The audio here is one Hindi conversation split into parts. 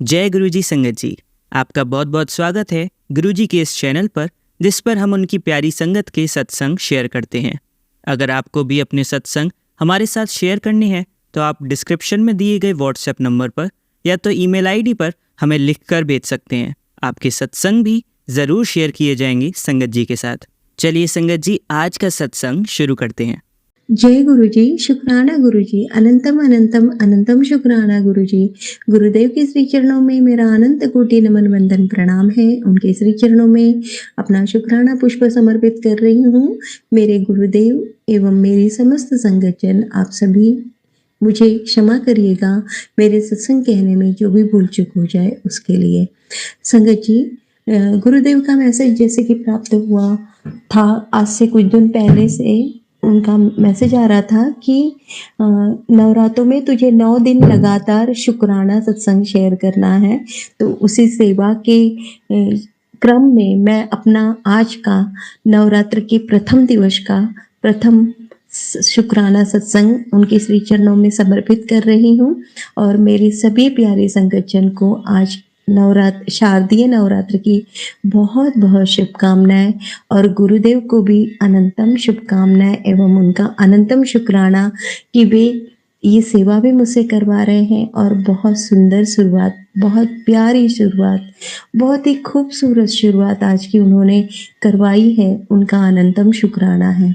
जय गुरुजी संगत जी, आपका बहुत बहुत स्वागत है गुरुजी के इस चैनल पर, जिस पर हम उनकी प्यारी संगत के सत्संग शेयर करते हैं। अगर आपको भी अपने सत्संग हमारे साथ शेयर करने हैं तो आप डिस्क्रिप्शन में दिए गए व्हाट्सएप नंबर पर या तो ईमेल आईडी पर हमें लिखकर भेज सकते हैं। आपके सत्संग भी ज़रूर शेयर किए जाएंगे संगत जी के साथ। चलिए संगत जी, आज का सत्संग शुरू करते हैं। जय गुरुजी, शुक्राना गुरुजी, अनंतम अनंतम अनंतम शुक्राना गुरुजी। गुरुदेव के श्री चरणों में मेरा अनंत कोटि नमन वंदन प्रणाम है। उनके श्री चरणों में अपना शुक्राना पुष्प समर्पित कर रही हूँ। मेरे गुरुदेव एवं मेरी समस्त संगतजन, आप सभी मुझे क्षमा करिएगा मेरे सत्संग कहने में जो भी भूल चूक हो जाए उसके लिए। संगत जी, गुरुदेव का मैसेज जैसे कि प्राप्त हुआ था आज से कुछ दिन पहले से उनका मैसेज आ रहा था कि नवरात्रों में तुझे 9 दिन लगातार शुक्राना सत्संग शेयर करना है। तो उसी सेवा के क्रम में मैं अपना आज का नवरात्र के प्रथम दिवस का प्रथम शुक्राना सत्संग उनके श्री चरणों में समर्पित कर रही हूँ। और मेरे सभी प्यारे संगतजन को आज शारदीय नवरात्र की बहुत बहुत शुभकामनाएं और गुरुदेव को भी अनंतम शुभकामनाएं एवं उनका अनंतम शुक्राना कि वे ये सेवा भी मुझसे करवा रहे हैं। और बहुत सुंदर शुरुआत, बहुत प्यारी शुरुआत, बहुत ही खूबसूरत शुरुआत आज की उन्होंने करवाई है। उनका अनंतम शुक्राना है।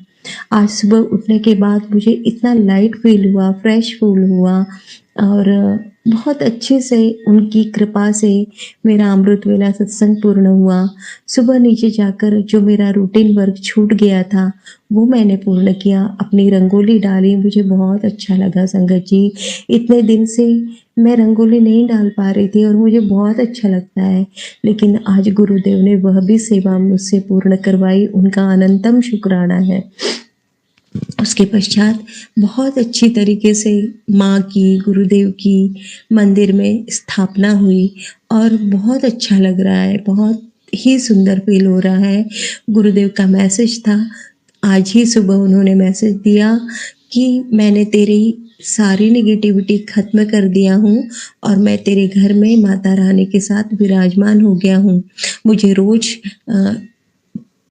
आज सुबह उठने के बाद मुझे इतना लाइट फील हुआ, फ्रेश फील हुआ और बहुत अच्छे से उनकी कृपा से मेरा अमृत वेला सत्संग पूर्ण हुआ। सुबह नीचे जाकर जो मेरा रूटीन वर्क छूट गया था वो मैंने पूर्ण किया, अपनी रंगोली डाली, मुझे बहुत अच्छा लगा। संगत जी, इतने दिन से मैं रंगोली नहीं डाल पा रही थी और मुझे बहुत अच्छा लगता है, लेकिन आज गुरुदेव ने वह भी सेवा मुझसे पूर्ण करवाई। उनका अनंतम शुक्राना है। उसके पश्चात बहुत अच्छी तरीके से माँ की, गुरुदेव की मंदिर में स्थापना हुई और बहुत अच्छा लग रहा है, बहुत ही सुंदर फील हो रहा है। गुरुदेव का मैसेज था, आज ही सुबह उन्होंने मैसेज दिया कि मैंने तेरी सारी नेगेटिविटी खत्म कर दिया हूँ और मैं तेरे घर में माता रानी के साथ विराजमान हो गया हूँ। मुझे रोज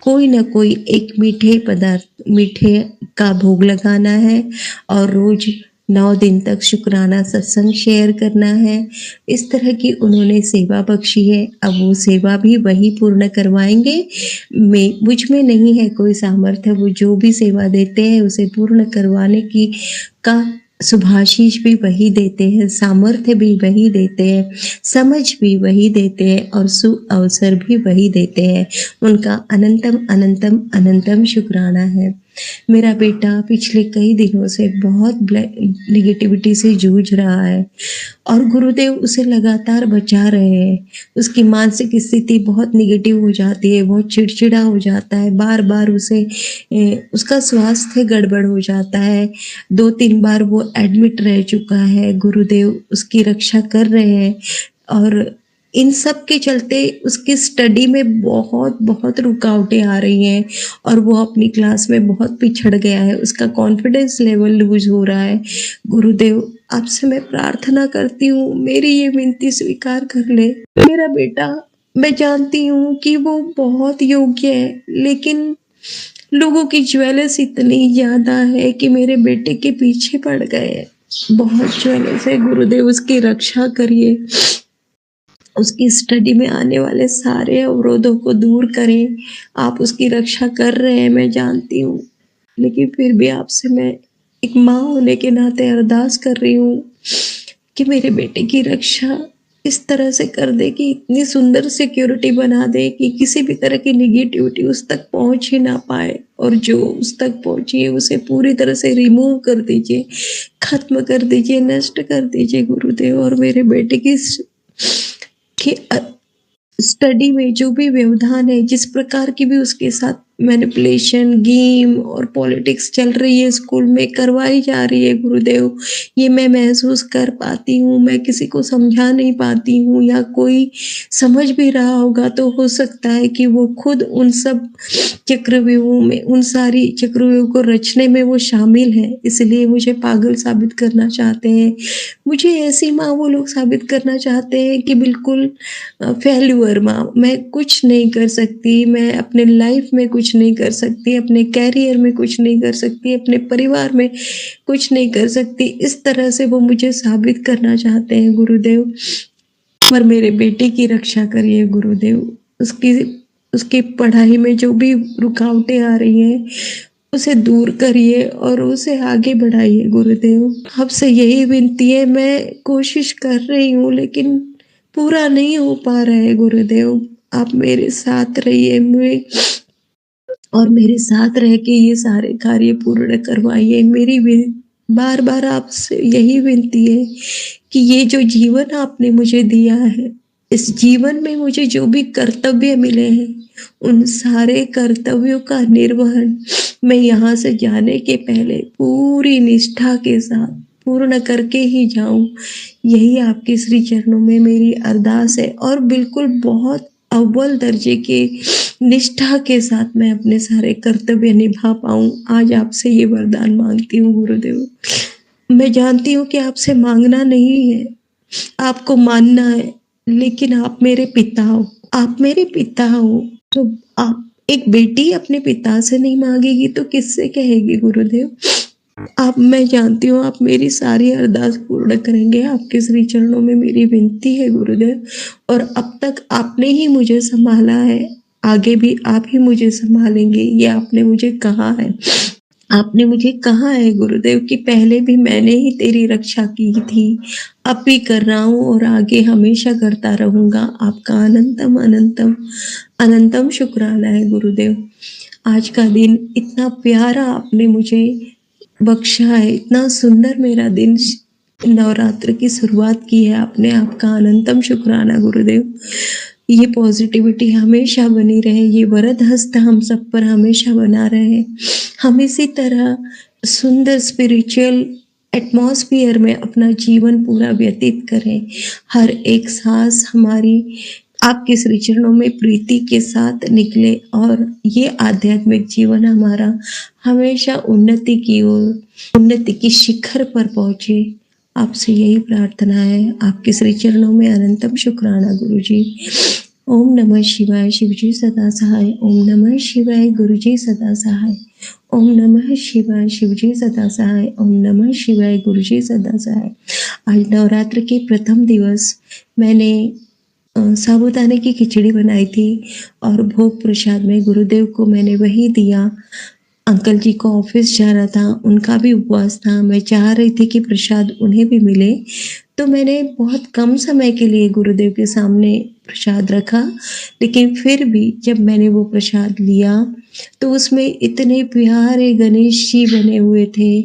कोई ना कोई एक मीठे का भोग लगाना है और रोज 9 दिन तक शुक्राना सत्संग शेयर करना है। इस तरह की उन्होंने सेवा बख्शी है। अब वो सेवा भी वही पूर्ण करवाएंगे। मुझ में नहीं है कोई सामर्थ्य, वो जो भी सेवा देते हैं उसे पूर्ण करवाने की का सुभाशीष भी वही देते हैं, सामर्थ्य भी वही देते हैं, समझ भी वही देते हैं और अवसर भी वही देते हैं। उनका अनंतम अनंतम अनंतम शुक्राना है। मेरा बेटा पिछले कई दिनों से बहुत निगेटिविटी से जूझ रहा है और गुरुदेव उसे लगातार बचा रहे हैं। उसकी मानसिक स्थिति बहुत निगेटिव हो जाती है, बहुत चिड़चिड़ा हो जाता है, बार बार उसका स्वास्थ्य गड़बड़ हो जाता है। 2-3 बार वो एडमिट रह चुका है। गुरुदेव उसकी रक्षा कर रहे हैं और इन सब के चलते उसकी स्टडी में बहुत बहुत रुकावटें आ रही हैं और वो अपनी क्लास में बहुत पिछड़ गया है। उसका कॉन्फिडेंस लेवल लूज हो रहा है। गुरुदेव, आपसे मैं प्रार्थना करती हूँ, मेरी ये विनती स्वीकार कर ले। मेरा बेटा, मैं जानती हूँ कि वो बहुत योग्य है, लेकिन लोगों की ज्वेलर्स इतनी ज्यादा है कि मेरे बेटे के पीछे पड़ गए। बहुत ज्वेलर्स है। गुरुदेव, उसकी रक्षा करिए, उसकी स्टडी में आने वाले सारे अवरोधों को दूर करें। आप उसकी रक्षा कर रहे हैं, मैं जानती हूँ, लेकिन फिर भी आपसे मैं एक माँ होने के नाते अरदास कर रही हूँ कि मेरे बेटे की रक्षा इस तरह से कर दे कि इतनी सुंदर सिक्योरिटी बना दे कि किसी भी तरह की निगेटिविटी उस तक पहुंच ही ना पाए, और जो उस तक पहुंची है उसे पूरी तरह से रिमूव कर दीजिए, खत्म कर दीजिए, नष्ट कर दीजिए गुरुदेव। और मेरे बेटे की कि स्टडी में जो भी व्यवधान है, जिस प्रकार की भी उसके साथ मैनिपुलेशन, गेम और पॉलिटिक्स चल रही है स्कूल में, करवाई जा रही है गुरुदेव, ये मैं महसूस कर पाती हूँ। मैं किसी को समझा नहीं पाती हूँ, या कोई समझ भी रहा होगा तो हो सकता है कि वो खुद उन सब चक्रव्यूहों में, उन सारी चक्रव्यूह को रचने में वो शामिल है, इसलिए मुझे पागल साबित करना चाहते हैं। मुझे ऐसी माँ वो लोग साबित करना चाहते हैं कि बिल्कुल फेल्यूअर माँ, मैं कुछ नहीं कर सकती, मैं अपने लाइफ में कुछ नहीं कर सकती, अपने कैरियर में कुछ नहीं कर सकती, अपने परिवार में कुछ नहीं कर सकती। इस तरह से वो मुझे साबित करना चाहते हैं गुरुदेव। पर मेरे बेटे की रक्षा करिए गुरुदेव, उसकी पढ़ाई में जो भी रुकावटें आ रही हैं उसे दूर करिए और उसे आगे बढ़ाइए गुरुदेव। आपसे यही विनती है, मैं कोशिश कर रही हूँ लेकिन पूरा नहीं हो पा रहा है गुरुदेव। आप मेरे साथ रहिए और मेरे साथ रह के ये सारे कार्य पूर्ण करवाइए। मेरी बार बार आपसे यही विनती है कि ये जो जीवन आपने मुझे दिया है, इस जीवन में मुझे जो भी कर्तव्य मिले हैं, उन सारे कर्तव्यों का निर्वहन मैं यहाँ से जाने के पहले पूरी निष्ठा के साथ पूर्ण करके ही जाऊं। यही आपके श्री चरणों में मेरी अरदास है और बिल्कुल बहुत अव्वल दर्जे के निष्ठा के साथ मैं अपने सारे कर्तव्य निभा पाऊं। आज आपसे ये वरदान मांगती हूँ गुरुदेव। मैं जानती हूँ कि आपसे मांगना नहीं है, आपको मानना है, लेकिन आप मेरे पिता हो, आप मेरे पिता हो, तो आप एक बेटी अपने पिता से नहीं मांगेगी तो किससे कहेगी गुरुदेव। आप, मैं जानती हूँ आप मेरी सारी अरदास पूर्ण करेंगे। आपके श्री चरणों में मेरी विनती है गुरुदेव। और अब तक आपने ही मुझे संभाला है, आगे भी आप ही मुझे संभालेंगे, ये आपने मुझे कहा है। आपने मुझे कहा है गुरुदेव कि पहले भी मैंने ही तेरी रक्षा की थी, अब भी कर रहा हूँ और आगे हमेशा करता रहूँगा। आपका अनंतम अनंतम अनंतम शुक्राना है गुरुदेव। आज का दिन इतना प्यारा आपने मुझे बख्शा है, इतना सुंदर मेरा दिन, नवरात्र की शुरुआत की है आपने। आपका अनंतम शुक्राना गुरुदेव। ये पॉजिटिविटी हमेशा बनी रहे, ये वरद हस्त हम सब पर हमेशा बना रहे। हम इसी तरह सुंदर स्पिरिचुअल एटमॉस्फियर में अपना जीवन पूरा व्यतीत करें। हर एक सांस हमारी आपके श्री चरणों में प्रीति के साथ निकले और ये आध्यात्मिक जीवन हमारा हमेशा उन्नति की ओर, उन्नति की शिखर पर पहुँचे। आपसे यही प्रार्थना है। आपके श्री चरणों में अनंतम शुक्राना गुरुजी। ओम नमः शिवाय, शिवजी सदा सहाय। ओम नमः शिवाय, गुरुजी सदा सहाय। ओम नमः शिवाय, शिवजी सदा सहाय। ओम नमः शिवाय, गुरुजी सदा सहाय। आज नवरात्र के प्रथम दिवस मैंने साबूदाने की खिचड़ी बनाई थी और भोग प्रसाद में गुरुदेव को मैंने वही दिया। अंकल जी को ऑफिस जाना था, उनका भी उपवास था, मैं चाह रही थी कि प्रसाद उन्हें भी मिले, तो मैंने बहुत कम समय के लिए गुरुदेव के सामने प्रसाद रखा। लेकिन फिर भी जब मैंने वो प्रसाद लिया तो उसमें इतने प्यारे गणेश जी बने हुए थे।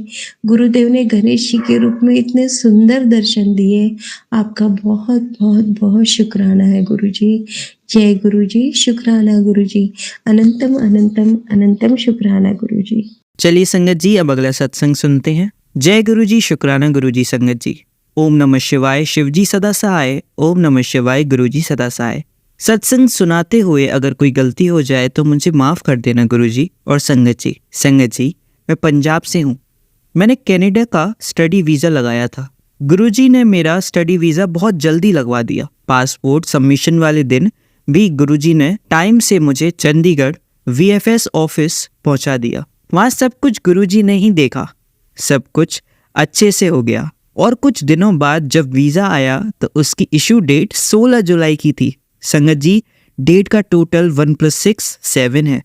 गुरुदेव ने गणेश जी के रूप में इतने सुंदर दर्शन दिए। आपका बहुत बहुत बहुत शुक्राना है गुरुजी। जय गुरुजी, शुक्राना गुरुजी, अनंतम अनंतम अनंतम शुक्राना गुरुजी। चलिए संगत जी, अब अगला सत्संग सुनते हैं। जय गुरुजी, शुक्राना गुरुजी। संगत जी, ओम नमः शिवाय, शिवजी सदा सहाय। ओम नमः शिवाय, गुरुजी सदा सहाय। सत्संग सुनाते हुए अगर कोई गलती हो जाए तो मुझे माफ़ कर देना गुरुजी। और संगत जी, मैं पंजाब से हूँ। मैंने कनाडा का स्टडी वीज़ा लगाया था। गुरुजी ने मेरा स्टडी वीज़ा बहुत जल्दी लगवा दिया। पासपोर्ट सबमिशन वाले दिन भी गुरुजी ने टाइम से मुझे चंडीगढ़ VFS ऑफिस पहुंचा दिया। वहाँ सब कुछ गुरुजी ने ही देखा, सब कुछ अच्छे से हो गया। और कुछ दिनों बाद जब वीज़ा आया तो उसकी इशू डेट 16 जुलाई की थी। संगत जी, डेट का टोटल 1+6 7 है।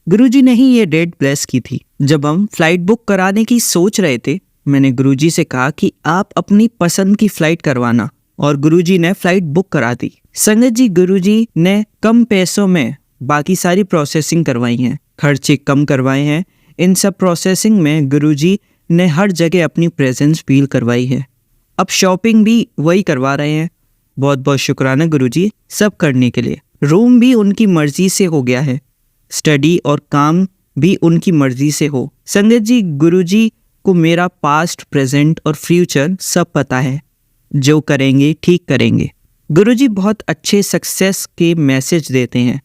गुरुजी ने ही ये डेट ब्लेस की थी। जब हम फ्लाइट बुक कराने की सोच रहे थे, मैंने गुरुजी से कहा कि आप अपनी पसंद की फ़्लाइट करवाना, और गुरुजी ने फ़्लाइट बुक करा दी। संगत जी, गुरुजी ने कम पैसों में बाकी सारी प्रोसेसिंग करवाई हैं, खर्चे कम करवाए हैं। इन सब प्रोसेसिंग में गुरुजी ने हर जगह अपनी प्रेजेंस फील करवाई है। अब शॉपिंग भी वही करवा रहे हैं। बहुत बहुत शुक्राना गुरुजी सब करने के लिए। रूम भी उनकी मर्जी से हो गया है। स्टडी और काम भी उनकी मर्जी से हो। संगत जी, गुरुजी को मेरा पास्ट, प्रेजेंट और फ्यूचर सब पता है। जो करेंगे ठीक करेंगे। गुरुजी बहुत अच्छे सक्सेस के मैसेज देते हैं।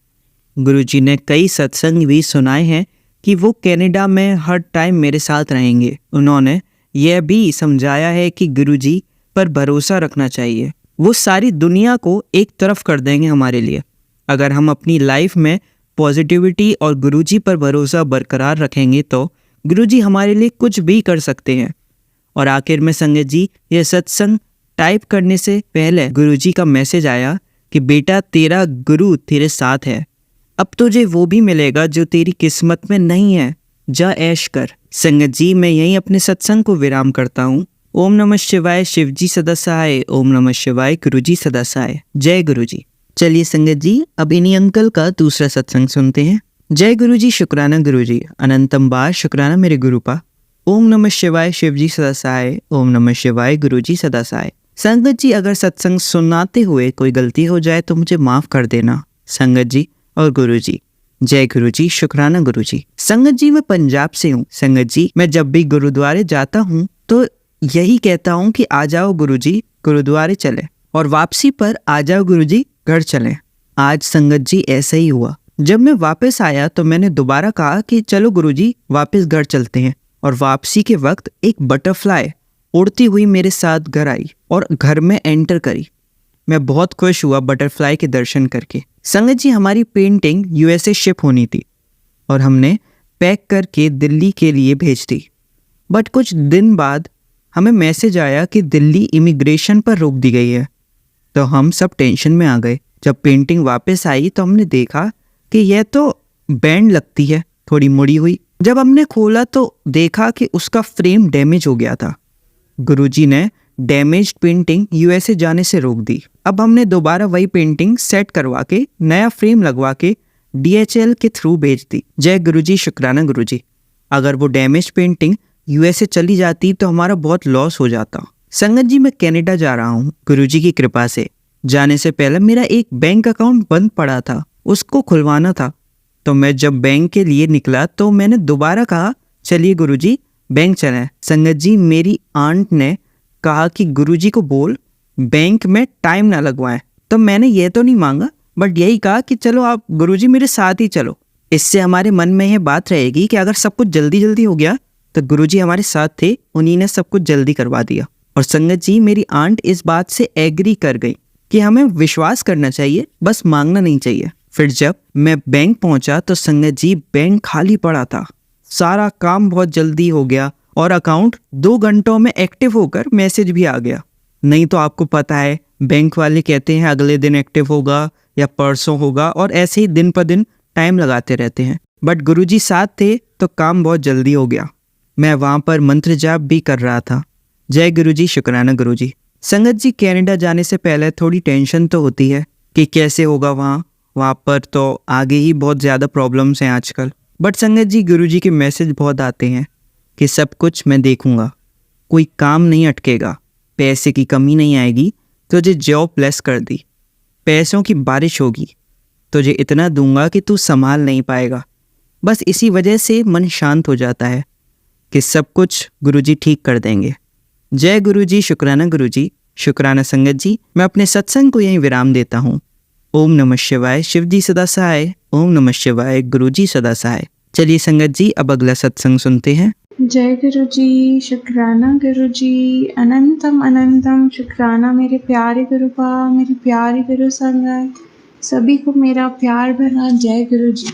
गुरुजी ने कई सत्संग भी सुनाए हैं कि वो कनाडा में हर टाइम मेरे साथ रहेंगे। उन्होंने यह भी समझाया है कि गुरुजी पर भरोसा रखना चाहिए। वो सारी दुनिया को एक तरफ कर देंगे हमारे लिए। अगर हम अपनी लाइफ में पॉजिटिविटी और गुरुजी पर भरोसा बरकरार रखेंगे तो गुरुजी हमारे लिए कुछ भी कर सकते हैं। और आखिर में संगत जी, यह सत्संग टाइप करने से पहले गुरुजी का मैसेज आया कि बेटा, तेरा गुरु तेरे साथ है। अब तुझे वो भी मिलेगा जो तेरी किस्मत में नहीं है। जा ऐश कर। संगत जी, मैं यहीं अपने सत्संग को विराम करता हूँ। ओम नमः शिवाय। शिवजी सदा सहाय। ओम नमः शिवाय। गुरुजी सदा सहाय। जय गुरुजी। चलिए संगत जी, अब इन्हीं अंकल का दूसरा सत्संग सुनते हैं। जय गुरुजी। शुक्राना गुरुजी। अनंतम बार शुक्राना मेरे गुरुपा। ओम नमः शिवाय। शिवजी सदा सहाय। ओम नमः शिवाय। गुरुजी सदा सहाय। संगत जी, अगर सत्संग सुनाते हुए कोई गलती हो जाए तो मुझे माफ कर देना। संगत जी और गुरुजी। जय गुरुजी। शुक्राना गुरुजी। संगत जी, मैं पंजाब से हूँ। संगत जी, मैं जब भी गुरुद्वारे जाता हूँ तो यही कहता हूँ कि आ जाओ गुरुजी, गुरुद्वारे चले, और वापसी पर आ जाओ गुरुजी, घर चलें। आज संगत जी ऐसा ही हुआ। जब मैं वापस आया तो मैंने दोबारा कहा कि चलो गुरुजी, वापस घर चलते हैं। और वापसी के वक्त एक बटरफ्लाई उड़ती हुई मेरे साथ घर आई और घर में एंटर करी। मैं बहुत खुश हुआ बटरफ्लाई के दर्शन करके। संगत जी, हमारी पेंटिंग यूएसए शिप होनी थी और हमने पैक करके दिल्ली के लिए भेज दी। बट कुछ दिन बाद हमें मैसेज आया कि दिल्ली इमिग्रेशन पर रोक दी गई है। तो हम सब टेंशन में आ गए। जब पेंटिंग वापस आई तो हमने देखा कि यह तो बैंड लगती है, थोड़ी मुड़ी हुई। जब हमने खोला तो देखा कि उसका फ्रेम डैमेज हो गया था। गुरुजी ने डैमेज्ड पेंटिंग यूएसए जाने से रोक दी। अब हमने दोबारा वही पेंटिंग सेट करवा के नया फ्रेम लगवा के DHL के थ्रू भेज दी। जय गुरुजी। शुक्राना गुरुजी। अगर वो डैमेज पेंटिंग यूएसए चली जाती तो हमारा बहुत लॉस हो जाता। संगत जी, मैं कनाडा जा रहा हूँ गुरुजी की कृपा से। जाने से पहले मेरा एक बैंक अकाउंट बंद पड़ा था, उसको खुलवाना था। तो मैं जब बैंक के लिए निकला तो मैंने दोबारा कहा, चलिए गुरुजी, बैंक चलें। संगत जी, मेरी आंट ने कहा कि गुरुजी को बोल बैंक में टाइम ना लगवाएं। तो मैंने ये तो नहीं मांगा, बट यही कहा कि चलो आप गुरुजी मेरे साथ ही चलो। इससे हमारे मन में यह बात रहेगी कि अगर सब कुछ जल्दी जल्दी हो गया तो गुरुजी हमारे साथ थे, उन्हीं ने सब कुछ जल्दी करवा दिया। और संगत जी, मेरी आंट इस बात से एग्री कर गई कि हमें विश्वास करना चाहिए, बस मांगना नहीं चाहिए। फिर जब मैं बैंक पहुंचा तो संगत जी, बैंक खाली पड़ा था। सारा काम बहुत जल्दी हो गया और अकाउंट 2 घंटों में एक्टिव होकर मैसेज भी आ गया। नहीं तो आपको पता है, बैंक वाले कहते हैं अगले दिन एक्टिव होगा या परसों होगा, और ऐसे ही दिन पर दिन टाइम लगाते रहते हैं। बट गुरुजी साथ थे तो काम बहुत जल्दी हो गया। मैं वहाँ पर मंत्र जाप भी कर रहा था। जय गुरुजी। शुक्राना गुरुजी। संगत जी, कनाडा जाने से पहले थोड़ी टेंशन तो होती है कि कैसे होगा वहाँ पर तो आगे ही बहुत ज़्यादा प्रॉब्लम्स हैं आजकल। बट संगत जी, गुरुजी के मैसेज बहुत आते हैं कि सब कुछ मैं देखूंगा, कोई काम नहीं अटकेगा, पैसे की कमी नहीं आएगी, तुझे जॉब ब्लेस कर दी, पैसों की बारिश होगी, तुझे इतना दूंगा कि तू संभाल नहीं पाएगा। बस इसी वजह से मन शांत हो जाता है कि सब कुछ गुरुजी ठीक कर देंगे। जय गुरुजी। शुक्राना गुरुजी। शुक्राना संगत जी, मैं अपने सत्संग को यहीं विराम देता हूँ। ओम नमः शिवाय। शिवजी सदा सहाय। ओम नमः शिवाय। गुरुजी सदा सहाय। चलिए संगत जी, अब अगला सत्संग सुनते हैं। जय गुरुजी। शुक्राना गुरुजी। अनंतम अनंतम शुक्राना मेरे प्यारे गुरुपा, मेरी प्यारी गुरु संगत, सभी को मेरा प्यार भरा जय गुरुजी।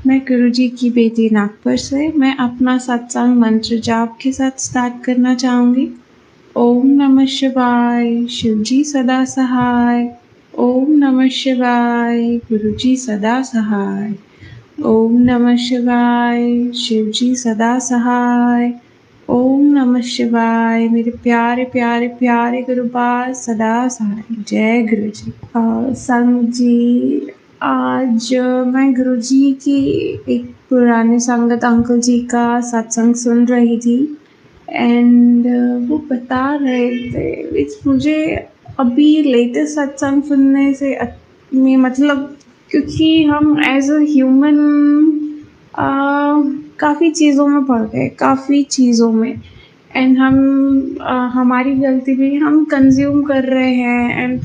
मैं गुरुजी की बेटी नागपुर से। मैं अपना सत्संग मंत्र जाप के साथ स्टार्ट करना चाहूँगी। ओम नमः शिवाय। शिवजी सदा सहाय। ओम नमः शिवाय। गुरुजी सदा सहाय। ओम नमः शिवाय। शिवजी सदा सहाय। ओम नमः शिवाय। मेरे प्यारे प्यारे प्यारे गुरुपाद सदा सहाय। जय गुरुजी। संग जी, आज मैं गुरुजी की एक पुराने संगत अंकल जी का सत्संग सुन रही थी एंड वो बता रहे थे, मुझे अभी लेटेस्ट सत्संग सुनने से में मतलब क्योंकि हम एज अ ह्यूमन काफ़ी चीज़ों में पड़ गए, काफ़ी चीज़ों में। एंड हम हमारी गलती भी, हम कंज्यूम कर रहे हैं। एंड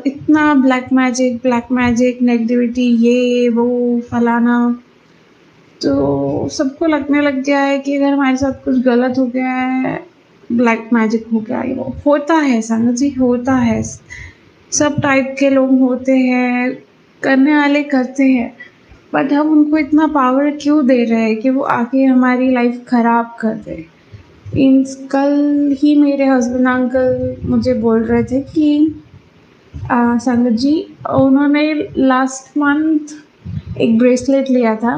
इतना ब्लैक मैजिक नेगेटिविटी, ये वो फलाना, तो सबको लगने लग गया है कि अगर हमारे साथ कुछ गलत हो गया है, ब्लैक मैजिक हो गया, ये वो होता है। संगत जी, होता है। सब टाइप के लोग होते हैं, करने वाले करते हैं, बट हम उनको इतना पावर क्यों दे रहे हैं कि वो आके हमारी लाइफ खराब कर दे। मीन्स कल ही मेरे हस्बैंड अंकल मुझे बोल रहे थे कि संगत जी, उन्होंने लास्ट मंथ एक ब्रेसलेट लिया था।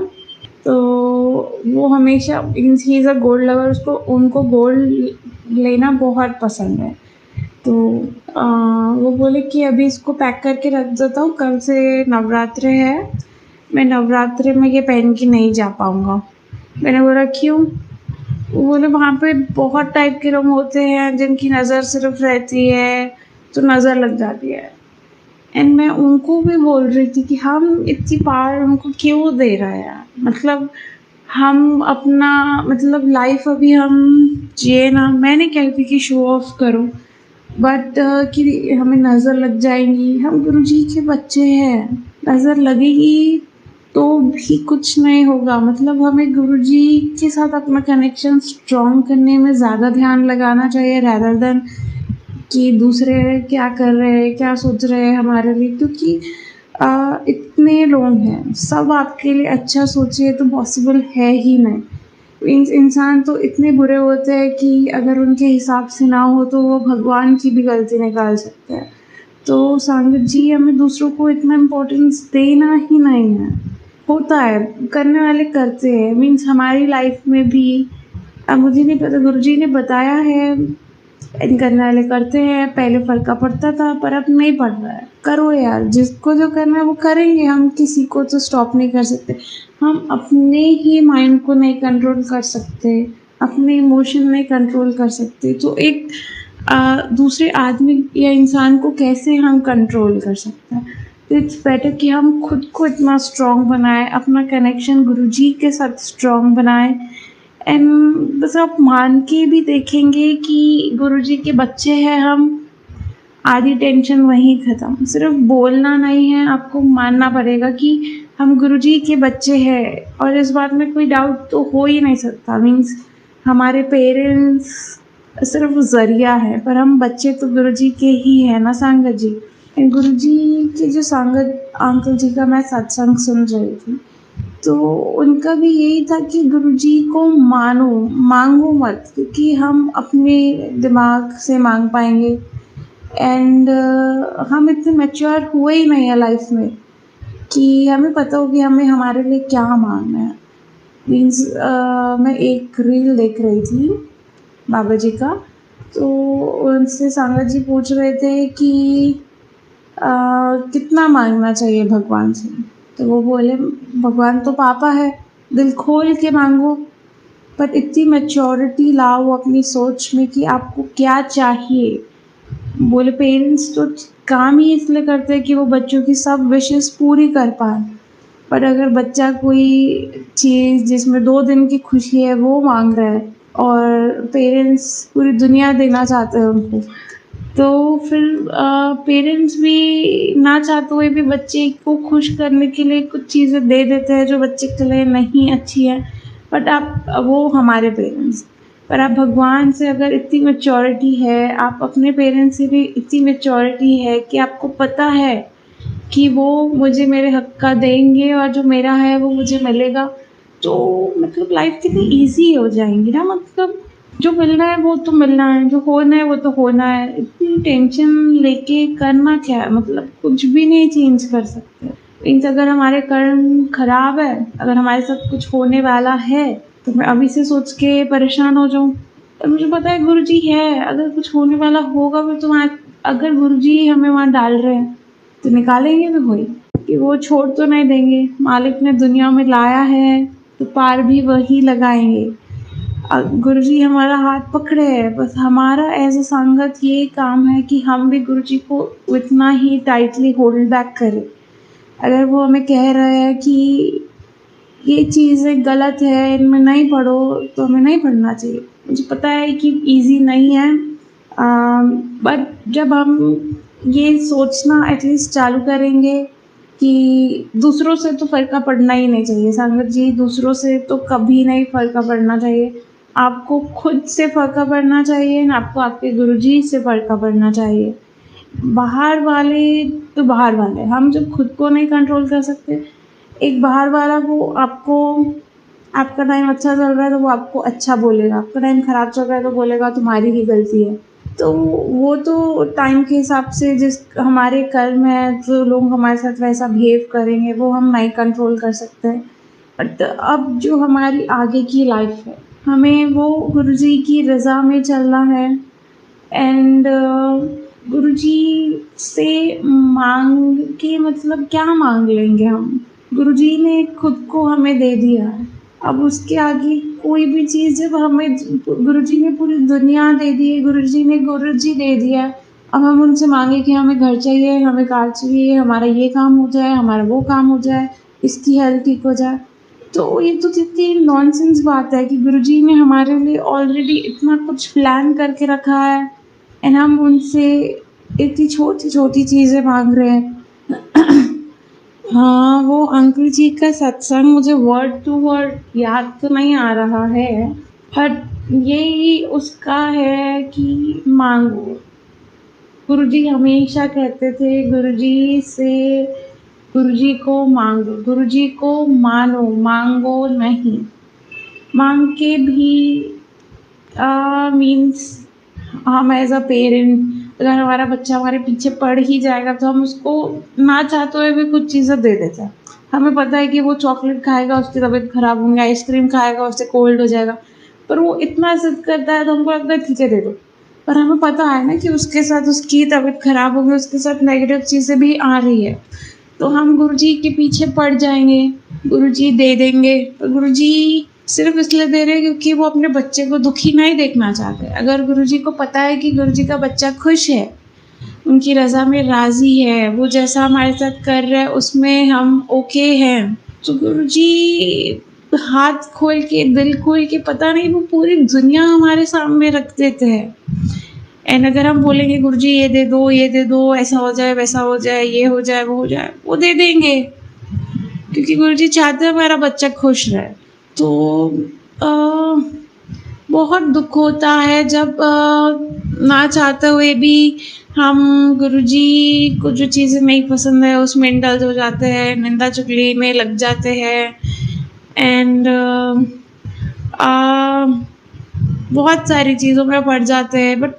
तो वो हमेशा, means he is a gold lover, उनको गोल्ड लेना बहुत पसंद है। तो वो बोले कि अभी इसको पैक करके रख देता हूँ, कल से नवरात्रि है, मैं नवरात्रि में ये पहन के नहीं जा पाऊँगा। मैंने बोला क्यों? वो बोले वहाँ पे बहुत टाइप के लोग होते हैं जिनकी नज़र सिर्फ रहती है तो नज़र लग जाती है। एंड मैं उनको भी बोल रही थी कि हम इतनी पावर उनको क्यों दे रहे हैं। मतलब हम अपना, मतलब लाइफ अभी हम जिए ना। मैं नहीं कहती कि शो ऑफ करो, बट कि हमें नज़र लग जाएंगी। हम गुरुजी के बच्चे हैं, नज़र लगेगी तो भी कुछ नहीं होगा। मतलब हमें गुरुजी के साथ अपना कनेक्शन स्ट्रॉन्ग करने में ज़्यादा ध्यान लगाना चाहिए, रैदर देन कि दूसरे क्या कर रहे हैं, क्या सोच रहे हैं हमारे लिए। क्योंकि इतने लोग हैं, सब आपके लिए अच्छा सोचे तो पॉसिबल है ही नहीं। इंसान तो इतने बुरे होते हैं कि अगर उनके हिसाब से ना हो तो वो भगवान की भी गलती निकाल सकते हैं। तो संगत जी, हमें दूसरों को इतना इम्पोर्टेंस देना ही नहीं है। होता है, करने वाले करते हैं। मीन्स हमारी लाइफ में भी, अब मुझे नहीं पता, गुरुजी ने बताया है, इन करने वाले करते हैं। पहले फर्क पड़ता था पर अब नहीं पड़ रहा है। करो यार, जिसको जो करना है वो करेंगे। हम किसी को तो स्टॉप नहीं कर सकते। हम अपने ही माइंड को नहीं कंट्रोल कर सकते, अपने इमोशन नहीं कंट्रोल कर सकते, तो एक दूसरे आदमी या इंसान को कैसे हम कंट्रोल कर सकते हैं। तो इट्स बेटर कि हम खुद को इतना स्ट्रॉन्ग बनाएं, अपना कनेक्शन गुरुजी के साथ स्ट्रॉन्ग बनाएं। एंड बस आप मान के भी देखेंगे कि गुरुजी के बच्चे हैं हम, आधी टेंशन वहीं ख़त्म। सिर्फ बोलना नहीं है, आपको मानना पड़ेगा कि हम गुरुजी के बच्चे हैं। और इस बात में कोई डाउट तो हो ही नहीं सकता। मीन्स हमारे पेरेंट्स सिर्फ ज़रिया है, पर हम बच्चे तो गुरुजी के ही हैं ना संगत जी। एंड गुरुजी के जो संगत अंकल जी का मैं सत्संग सुन रही थी, तो उनका भी यही था कि गुरुजी को मानो, मांगो मत, क्योंकि हम अपने दिमाग से मांग पाएंगे। एंड हम इतने मैच्योर हुए ही नहीं है लाइफ में कि हमें पता हो कि हमें हमारे लिए क्या मांगना है। मीन्स मैं एक रील देख रही थी बाबा जी का, तो उनसे संगत जी पूछ रहे थे कि कितना मांगना चाहिए भगवान से। तो वो बोले भगवान तो पापा है, दिल खोल के मांगो, पर इतनी मैच्योरिटी लाओ अपनी सोच में कि आपको क्या चाहिए। बोले पेरेंट्स तो काम ही इसलिए करते हैं कि वो बच्चों की सब विशेस पूरी कर पाए, पर अगर बच्चा कोई चीज़ जिसमें 2 दिन की खुशी है वो मांग रहा है और पेरेंट्स पूरी दुनिया देना चाहते हैं उनको, तो फिर पेरेंट्स भी ना चाहते हुए भी बच्चे को खुश करने के लिए कुछ चीज़ें दे देते हैं जो बच्चे के लिए नहीं अच्छी है। बट आप, वो हमारे पेरेंट्स, पर आप भगवान से अगर इतनी मैच्योरिटी है, आप अपने पेरेंट्स से भी इतनी मैच्योरिटी है कि आपको पता है कि वो मुझे मेरे हक का देंगे और जो मेरा है वो मुझे मिलेगा, तो मतलब लाइफ कितनी ईजी हो जाएंगी ना। मतलब जो मिलना है वो तो मिलना है, जो होना है वो तो होना है। इतनी टेंशन लेके करना क्या है, मतलब कुछ भी नहीं चेंज कर सकते। मीन्स अगर हमारे कर्म खराब है, अगर हमारे साथ कुछ होने वाला है, तो मैं अभी से सोच के परेशान हो जाऊँ। और मुझे पता है गुरुजी है, अगर कुछ होने वाला होगा भी तो वहाँ, अगर गुरुजी हमें वहाँ डाल रहे हैं तो निकालेंगे भी वही, कि वो छोड़ तो नहीं देंगे। मालिक ने दुनिया में लाया है तो पार भी वही लगाएंगे। गुरुजी हमारा हाथ पकड़े है, बस हमारा एज अ संगत ये काम है कि हम भी गुरुजी को उतना ही टाइटली होल्ड बैक करें। अगर वो हमें कह रहे हैं कि ये चीज़ें गलत है, इनमें नहीं पढ़ो, तो हमें नहीं पढ़ना चाहिए। मुझे पता है कि ईज़ी नहीं है, बट जब हम ये सोचना एटलीस्ट चालू करेंगे कि दूसरों से तो फ़र्क पड़ना ही नहीं चाहिए संगत जी, दूसरों से तो कभी नहीं फ़र्क पड़ना चाहिए। आपको खुद से फ़र्क पड़ना चाहिए ना, आपको आपके गुरुजी से फ़र्क पड़ना चाहिए। बाहर वाले तो बाहर वाले, हम जब खुद को नहीं कंट्रोल कर सकते, एक बाहर वाला वो आपको, आपका टाइम अच्छा चल रहा है तो वो आपको अच्छा बोलेगा, आपका टाइम ख़राब चल रहा है तो बोलेगा तुम्हारी ही गलती है। तो वो तो टाइम के हिसाब से जिस हमारे कर्म है, जो लोग हमारे साथ वैसा बिहेव करेंगे वो हम नहीं कंट्रोल कर सकते। बट अब जो हमारी आगे की लाइफ है, हमें वो गुरुजी की रज़ा में चलना है। एंड गुरुजी से मांग के मतलब क्या मांग लेंगे हम? गुरुजी ने खुद को हमें दे दिया है, अब उसके आगे कोई भी चीज़, जब हमें गुरुजी ने पूरी दुनिया दे दी है, गुरुजी दे दिया है, अब हम उनसे मांगे कि हमें घर चाहिए, हमें कार चाहिए, हमारा ये काम हो जाए, हमारा वो काम हो जाए, इसकी हेल्थ ठीक हो जाए, तो ये तो कितनी नॉनसेंस बात है कि गुरुजी ने हमारे लिए ऑलरेडी इतना कुछ प्लान करके रखा है एंड हम उनसे इतनी छोटी छोटी चीज़ें मांग रहे हैं। हाँ, वो अंकल जी का सत्संग मुझे वर्ड टू वर्ड याद तो नहीं आ रहा है, बट यही उसका है कि मांगो। गुरुजी हमेशा कहते थे गुरुजी को मांगो, गुरुजी को मानो, मांगो नहीं। मांग के भी मीन्स हम एज अ पेरेंट, अगर हमारा बच्चा हमारे पीछे पड़ ही जाएगा तो हम उसको ना चाहते हुए भी कुछ चीज़ें दे देते हैं। हमें पता है कि वो चॉकलेट खाएगा उसकी तबीयत खराब होगी, आइसक्रीम खाएगा उससे कोल्ड हो जाएगा, पर वो इतना ज़िद करता है तो हमको लगता है ठीक है दे दो। पर हमें पता है ना कि उसके साथ उसकी तबीयत खराब होगी, उसके साथ नेगेटिव चीज़ें भी आ रही है, तो हम गुरुजी के पीछे पड़ जाएंगे, गुरुजी दे देंगे, पर गुरुजी सिर्फ इसलिए दे रहे हैं क्योंकि वो अपने बच्चे को दुखी नहीं देखना चाहते। अगर गुरुजी को पता है कि गुरुजी का बच्चा खुश है, उनकी रज़ा में राज़ी है, वो जैसा हमारे साथ कर रहा है उसमें हम ओके हैं, तो गुरुजी हाथ खोल के, दिल खोल के, पता नहीं वो पूरी दुनिया हमारे सामने रख देते हैं। एंड अगर हम बोलेंगे गुरुजी ये दे दो, ऐसा हो जाए, वैसा हो जाए, ये हो जाए, वो हो जाए, वो दे देंगे क्योंकि गुरुजी चाहते हैं हमारा बच्चा खुश रहे। तो बहुत दुख होता है जब ना चाहते हुए भी हम गुरुजी को जो चीज़ें नहीं पसंद है उसमें इंडल्ज हो जाते हैं, निंदा चुगली में लग जाते हैं एंड बहुत सारी चीज़ों में पड़ जाते हैं। बट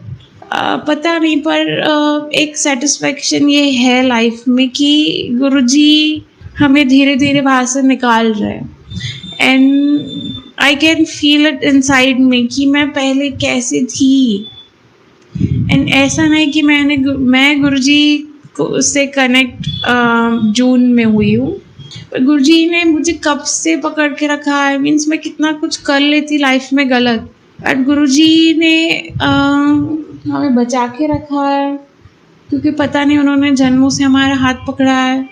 पता नहीं, पर एक सेटिस्फेक्शन ये है लाइफ में कि गुरुजी हमें धीरे धीरे वहाँ से निकाल रहे हैं and I can feel it inside में कि मैं पहले कैसे थी। एंड ऐसा नहीं कि मैं गुरुजी से कनेक्ट जून में हुई हूँ, पर गुरुजी ने मुझे कब से पकड़ के रखा है, मीन्स मैं कितना कुछ कर लेती लाइफ में गलत, बट गुरुजी ने हमें बचा के रखा है क्योंकि पता नहीं उन्होंने जन्मों से हमारा हाथ पकड़ा है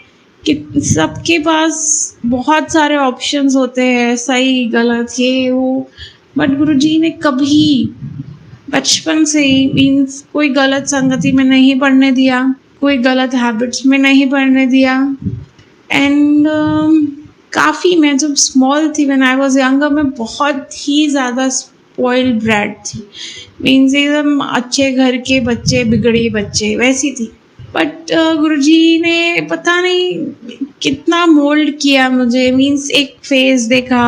कि सबके पास बहुत सारे ऑप्शंस होते हैं, सही गलत ये वो, बट गुरुजी ने कभी बचपन से ही मीन्स कोई गलत संगति में नहीं पढ़ने दिया, कोई गलत हैबिट्स में नहीं पढ़ने दिया। एंड काफ़ी मैं जब स्मॉल थी, व्हेन आई वाज यंगर, मैं बहुत ही ज़्यादा स्पॉइल्ड ब्रैट थी, मीन्स एकदम अच्छे घर के बच्चे, बिगड़े बच्चे वैसी थी। बट गुरुजी ने पता नहीं कितना मोल्ड किया मुझे, मीन्स एक फेज़ देखा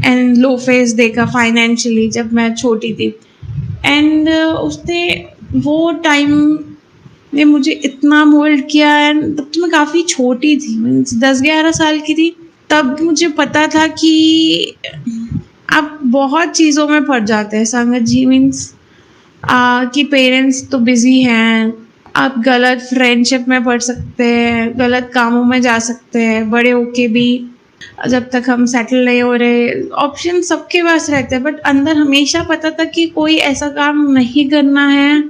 एंड लो फेज़ देखा फाइनेंशियली जब मैं छोटी थी, एंड उसने वो टाइम ने मुझे इतना मोल्ड किया। एंड तब तो मैं काफ़ी छोटी थी, मीन्स 10-11 साल की थी, तब मुझे पता था कि आप बहुत चीज़ों में पड़ जाते हैं संगत जी, मीन्स कि पेरेंट्स तो बिज़ी हैं, आप गलत फ्रेंडशिप में पढ़ सकते हैं, गलत कामों में जा सकते हैं, बड़े होके भी जब तक हम सेटल नहीं हो रहे, ऑप्शन सबके पास रहते हैं, बट अंदर हमेशा पता था कि कोई ऐसा काम नहीं करना है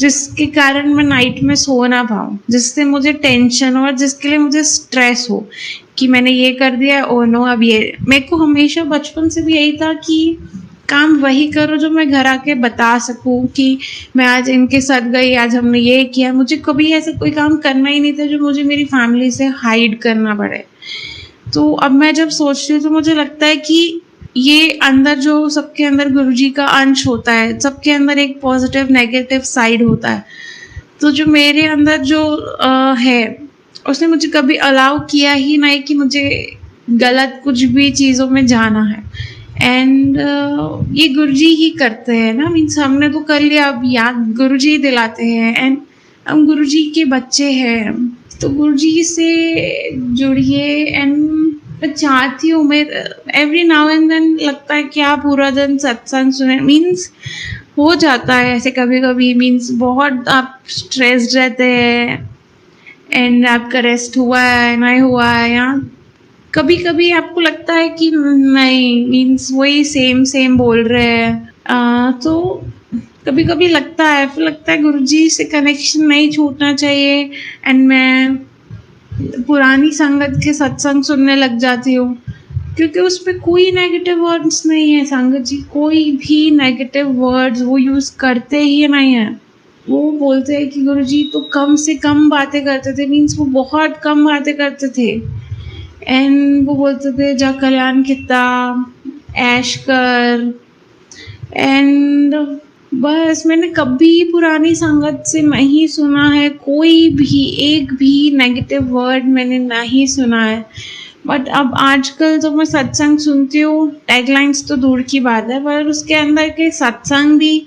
जिसके कारण मैं नाइट में सो ना पाऊँ, जिससे मुझे टेंशन हो और जिसके लिए मुझे स्ट्रेस हो कि मैंने ये कर दिया, ओ नो अब ये। मेरे को हमेशा बचपन से भी यही था कि काम वही करो जो मैं घर आके बता सकूँ कि मैं आज इनके साथ गई, आज हमने ये किया। मुझे कभी ऐसा कोई काम करना ही नहीं था जो मुझे मेरी फैमिली से हाइड करना पड़े। तो अब मैं जब सोचती हूँ तो मुझे लगता है कि ये अंदर जो सबके अंदर गुरुजी का अंश होता है, सबके अंदर एक पॉजिटिव नेगेटिव साइड होता है। तो जो मेरे अंदर जो है, उसने मुझे कभी अलाउ किया ही नहीं कि मुझे गलत कुछ भी चीज़ों में जाना है। एंड ये गुरुजी ही करते हैं ना, मीन्स हमने तो कर लिया, अब याद गुरुजी ही दिलाते हैं। एंड हम गुरुजी के बच्चे हैं, तो गुरुजी से जुड़िए। एंड मैं चाहती हूँ, मैं एवरी नाउ एंड देन लगता है कि आप पूरा दिन सत्संग सुने, मीन्स हो जाता है ऐसे कभी कभी, मीन्स बहुत आप स्ट्रेस्ड रहते हैं एंड आपका रेस्ट हुआ है नहीं हुआ है, या कभी कभी आपको लगता है कि नहीं, मीन्स वही सेम सेम बोल रहे हैं। तो कभी कभी लगता है, फिर लगता है गुरुजी से कनेक्शन नहीं छूटना चाहिए। एंड मैं पुरानी संगत के सत्संग सुनने लग जाती हूँ, क्योंकि उसमें कोई नेगेटिव वर्ड्स नहीं है। संगत जी कोई भी नेगेटिव वर्ड्स वो यूज़ करते ही नहीं है। वो बोलते हैं कि गुरुजी तो कम से कम बातें करते थे, मीन्स वो बहुत कम बातें करते थे। एंड वो बोलते थे जा कल्याण किता, ऐश कर। एंड बस मैंने कभी पुरानी संगत से नहीं सुना है कोई भी एक भी नेगेटिव वर्ड, मैंने नहीं सुना है। बट अब आजकल जो मैं सत्संग सुनती हूँ, टैगलाइंस तो दूर की बात है, पर उसके अंदर के सत्संग भी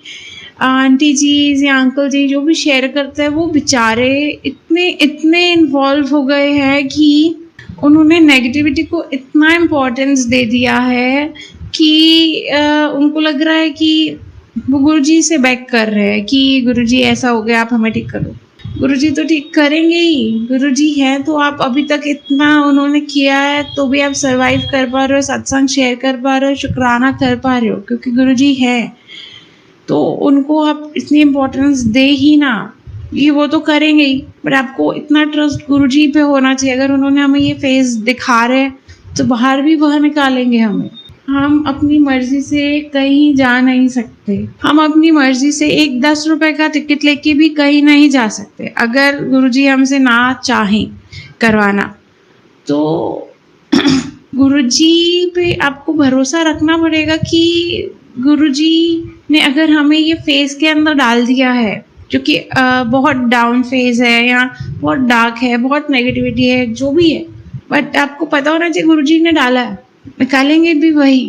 आंटी जी या अंकल जी जो भी शेयर करते हैं, वो बेचारे इतने इन्वॉल्व हो गए हैं कि उन्होंने नेगेटिविटी को इतना इम्पोर्टेंस दे दिया है कि उनको लग रहा है कि वो गुरुजी से बैक कर रहे हैं कि गुरुजी ऐसा हो गया, आप हमें ठीक करो। गुरुजी तो ठीक करेंगे ही, गुरुजी हैं तो आप अभी तक इतना उन्होंने किया है तो भी आप सरवाइव कर पा रहे हो, सत्संग शेयर कर पा रहे हो, शुक्राना कर पा रहे हो, क्योंकि गुरुजी है। तो उनको आप इतनी इम्पोर्टेंस दे ही ना, ये वो तो करेंगे ही, पर आपको इतना ट्रस्ट गुरुजी पे होना चाहिए। अगर उन्होंने हमें ये फेस दिखा रहे तो बाहर भी वह निकालेंगे हमें। हम अपनी मर्जी से कहीं जा नहीं सकते, हम अपनी मर्जी से एक 10 रुपए का टिकट लेके भी कहीं नहीं जा सकते अगर गुरुजी हमसे ना चाहें करवाना। तो गुरुजी पे आपको भरोसा रखना पड़ेगा कि गुरुजी ने अगर हमें ये फेस के अंदर डाल दिया है, जो कि बहुत डाउन फेज है या बहुत डार्क है, बहुत नेगेटिविटी है, जो भी है, बट आपको पता होना चाहिए गुरुजी ने डाला है, निकालेंगे भी वही,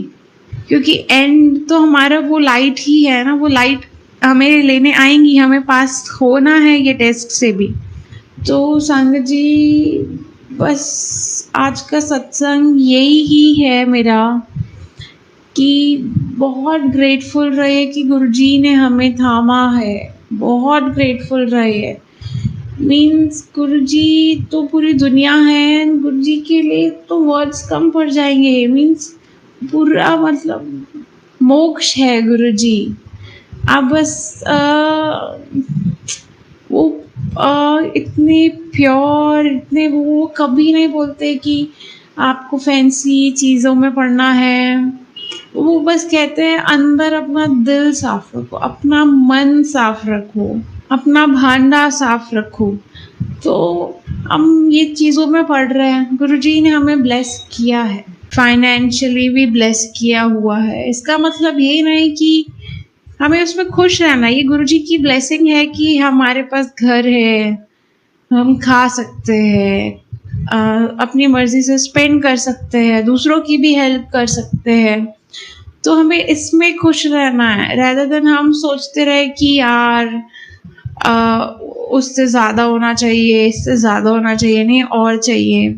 क्योंकि एंड तो हमारा वो लाइट ही है ना, वो लाइट हमें लेने आएंगी, हमें पास होना है ये टेस्ट से भी। तो संगत जी बस आज का सत्संग यही ही है मेरा कि बहुत ग्रेटफुल रहे कि गुरुजी ने हमें थामा है, बहुत ग्रेटफुल रहे। मीन्स गुरुजी तो पूरी दुनिया है, गुरुजी के लिए तो वर्ड्स कम पड़ जाएंगे। मीन्स पूरा मतलब मोक्ष है गुरुजी। आप बस वो इतने प्योर, इतने वो कभी नहीं बोलते कि आपको फैंसी चीज़ों में पढ़ना है। वो बस कहते हैं अंदर अपना दिल साफ रखो, अपना मन साफ रखो, अपना भांडा साफ रखो। तो हम ये चीज़ों में पढ़ रहे हैं। गुरुजी ने हमें ब्लेस किया है, फाइनेंशियली भी ब्लेस किया हुआ है। इसका मतलब ये नहीं कि हमें उसमें खुश रहना। ये गुरुजी की ब्लेसिंग है कि हमारे पास घर है, हम खा सकते हैं, अपनी मर्जी से स्पेंड कर सकते हैं, दूसरों की भी हेल्प कर सकते हैं। तो हमें इसमें खुश रहना है, rather than हम सोचते रहे कि यार उससे ज़्यादा होना चाहिए, इससे ज़्यादा होना चाहिए, नहीं और चाहिए,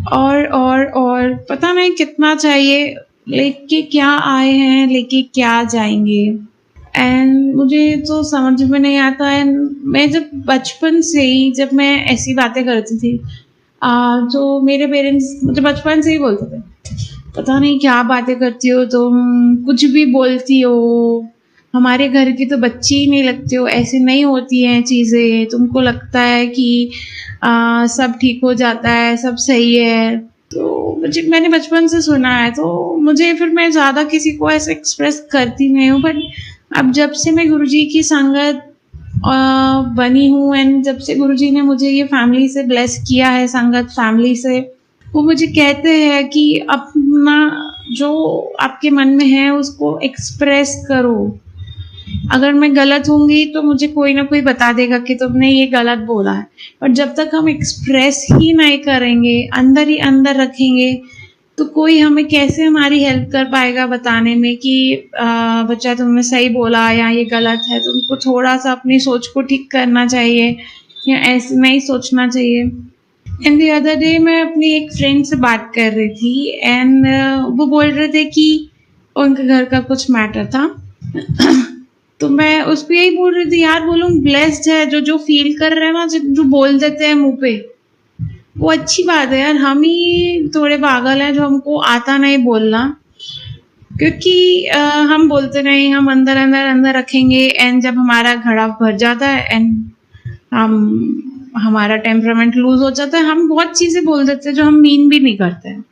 और पता नहीं कितना चाहिए, लेके क्या आए हैं, लेके क्या जाएंगे। एंड मुझे तो समझ में नहीं आता है। मैं जब बचपन से ही, जब मैं ऐसी बातें करती थी, तो मेरे पेरेंट्स मुझे बचपन से ही बोलते थे, पता नहीं क्या बातें करती हो तुम, कुछ भी बोलती हो, हमारे घर की तो बच्ची ही नहीं लगती हो, ऐसे नहीं होती हैं चीज़ें, तुमको लगता है कि सब ठीक हो जाता है, सब सही है। तो मुझे मैंने बचपन से सुना है, तो मुझे फिर मैं ज़्यादा किसी को ऐसे एक्सप्रेस करती नहीं हूँ। बट अब जब से मैं गुरुजी की संगत बनी हूँ एंड जब से गुरुजी ने मुझे ये फैमिली से ब्लेस किया है, संगत फैमिली से, वो मुझे कहते हैं कि अपना जो आपके मन में है उसको एक्सप्रेस करो। अगर मैं गलत होंगी तो मुझे कोई ना कोई बता देगा कि तुमने ये गलत बोला है, पर जब तक हम एक्सप्रेस ही नहीं करेंगे, अंदर ही अंदर रखेंगे, तो कोई हमें कैसे हमारी हेल्प कर पाएगा बताने में कि बच्चा तुमने सही बोला या ये गलत है। तुमको थोड़ा सा अपनी सोच को ठीक करना चाहिए या ऐसे नहीं सोचना चाहिए। एंड द अदर डे मैं अपनी एक फ्रेंड से बात कर रही थी एंड वो बोल रहे थे कि उनके घर का कुछ मैटर था। तो मैं उसको यही बोल रही थी, यार वो लोग ब्लेस्ड है, जो जो फील कर रहे हैं ना, जो बोल देते हैं मुंह पे, वो अच्छी बात है यार। हम ही थोड़े पागल हैं जो हमको आता नहीं बोलना, क्योंकि हम बोलते नहीं, हम अंदर अंदर अंदर रखेंगे एंड जब हमारा घड़ा भर जाता है एंड हमारा टेम्परामेंट लूज हो जाता है, हम बहुत चीज़ें बोल देते हैं जो हम मीन भी नहीं करते हैं।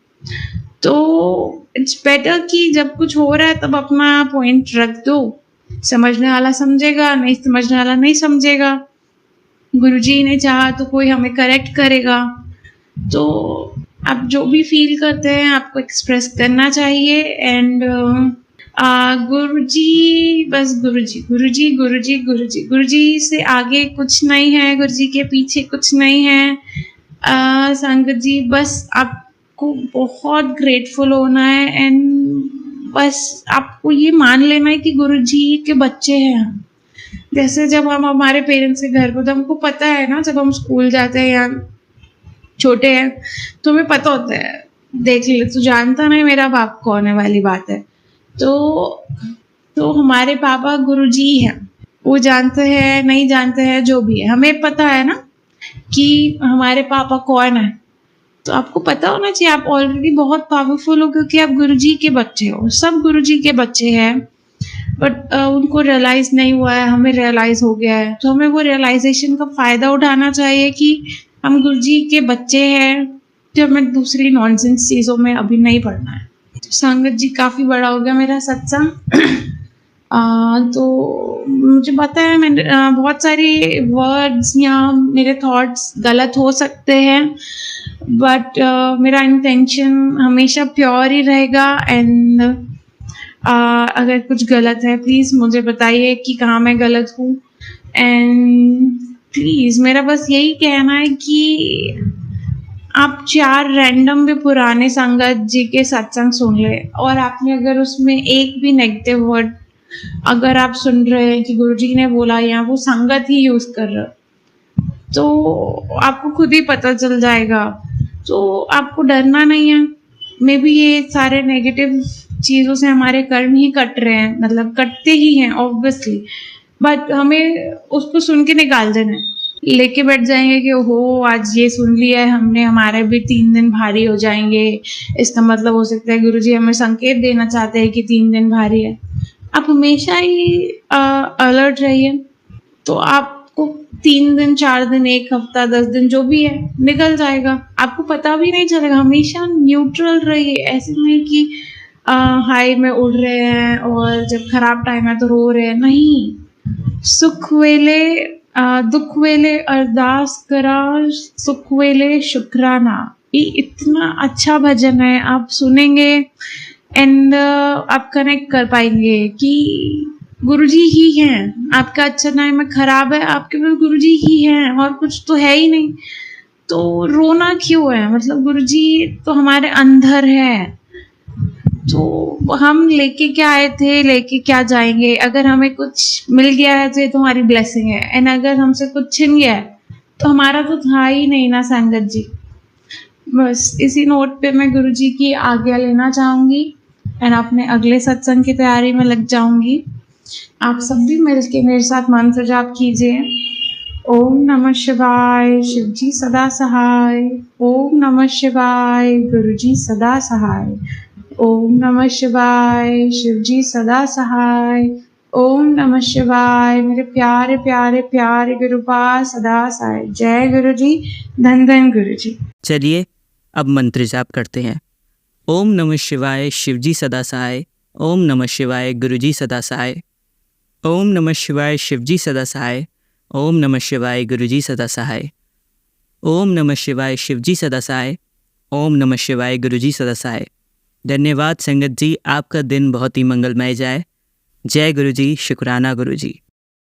तो इट्स बेटर कि जब कुछ हो रहा है तब अपना पॉइंट रख दो, समझने वाला समझेगा, नहीं समझने वाला नहीं समझेगा। गुरुजी ने चाहा तो कोई हमें करेक्ट करेगा। तो आप जो भी फील करते हैं आपको एक्सप्रेस करना चाहिए एंड गुरुजी, बस गुरुजी गुरुजी गुरुजी गुरुजी गुरुजी से आगे कुछ नहीं है, गुरुजी के पीछे कुछ नहीं है। संगत जी, बस आपको बहुत ग्रेटफुल होना है एंड बस आपको ये मान लेना है कि गुरुजी के बच्चे हैं हम। जैसे जब हम हमारे पेरेंट्स के घर पर, तो हमको पता है ना, जब हम स्कूल जाते हैं या छोटे हैं तो हमें पता होता है, देख ले तू जानता नहीं मेरा बाप कौन है वाली बात है। तो हमारे पापा गुरुजी हैं, वो जानते हैं नहीं जानते हैं जो भी है, हमें पता है ना कि हमारे पापा कौन है। तो आपको पता होना चाहिए आप ऑलरेडी बहुत पावरफुल हो, क्योंकि आप गुरुजी के बच्चे हो। सब गुरुजी के बच्चे हैं, बट उनको रियलाइज नहीं हुआ है, हमें रियलाइज हो गया है। तो हमें वो रियलाइजेशन का फ़ायदा उठाना चाहिए कि हम गुरुजी के बच्चे हैं, तो हमें दूसरी नॉनसेंस चीज़ों में अभी नहीं पड़ना है। तो संगत जी, काफ़ी बड़ा हो गया मेरा सत्संग। तो मुझे पता है मैं बहुत सारे वर्ड्स या मेरे थॉट्स गलत हो सकते हैं, बट मेरा इंटेंशन हमेशा प्योर ही रहेगा एंड अगर कुछ गलत है प्लीज़ मुझे बताइए कि कहाँ मैं गलत हूँ। एंड प्लीज़ मेरा बस यही कहना है कि आप 4 रैंडम भी पुराने संगत जी के सत्संग सुन ले, और आपने अगर उसमें एक भी नेगेटिव वर्ड अगर आप सुन रहे हैं कि गुरुजी ने बोला या वो संगत ही यूज़ कर रहा, तो आपको खुद ही पता चल जाएगा। तो आपको डरना नहीं है। मे बी ये सारे नेगेटिव चीज़ों से हमारे कर्म ही कट रहे हैं, मतलब कटते ही हैं ऑब्वियसली, बट हमें उसको सुन के निकाल देना है। लेके बैठ जाएंगे कि ओहो आज ये सुन लिया है हमने, हमारे भी 3 दिन भारी हो जाएंगे, इसका मतलब हो सकता है गुरुजी हमें संकेत देना चाहते हैं कि 3 दिन भारी है। आप हमेशा ही अलर्ट रहिए, तो आपको 3 दिन 4 दिन 1 हफ्ता 10 दिन जो भी है निकल जाएगा, आपको पता भी नहीं चलेगा। हमेशा न्यूट्रल रहिए, ऐसे नहीं कि हाई में उड़ रहे हैं और जब खराब टाइम है तो रो रहे हैं। नहीं, सुख वेले दुख वेले अरदास करा, सुख वेले शुक्राना, ये इतना अच्छा भजन है। आप सुनेंगे एंड आप कनेक्ट कर पाएंगे कि गुरुजी ही हैं। आपका अच्छा टाइम है, खराब है, आपके पास गुरुजी ही हैं और कुछ तो है ही नहीं। तो रोना क्यों है, मतलब गुरुजी तो हमारे अंदर है। तो हम लेके क्या आए थे, लेके क्या जाएंगे। अगर हमें कुछ मिल गया है तो ये तो हमारी ब्लेसिंग है, एंड अगर हमसे कुछ छिन गया है तो हमारा तो था ही नहीं ना संगत जी। बस इसी नोट पे मैं गुरुजी की आज्ञा लेना चाहूँगी एंड अपने अगले सत्संग की तैयारी में लग जाऊँगी। आप सब भी मिलके मेरे साथ मंत्र जाप कीजिए। ओम नमः शिवाय, शिवजी सदा सहाय। ओम नमः शिवाय, गुरुजी सदा सहाय। ओम नमः शिवाय, शिवजी सदा सहाय। ओम नमः शिवाय। मेरे प्यारे प्यारे प्यारे गुरुपाद सदा साई। जय गुरु जी। धन धन गुरु जी। चलिए अब मंत्र जाप करते हैं। ओम नमः शिवाय शिवजी सदा सहाय। ओम नमः शिवाय गुरुजी सदा सहाय। ओम नमः शिवाय शिवजी सदा सहाय। ओम नमः शिवाय गुरुजी सदा सहाय। ओम नमः शिवाय शिवजी सदा सहाय। ओम नमः शिवाय गुरुजी सदा सहाय। धन्यवाद संगत जी, आपका दिन बहुत ही मंगलमय जाए। जय गुरुजी। शुक्राना गुरुजी।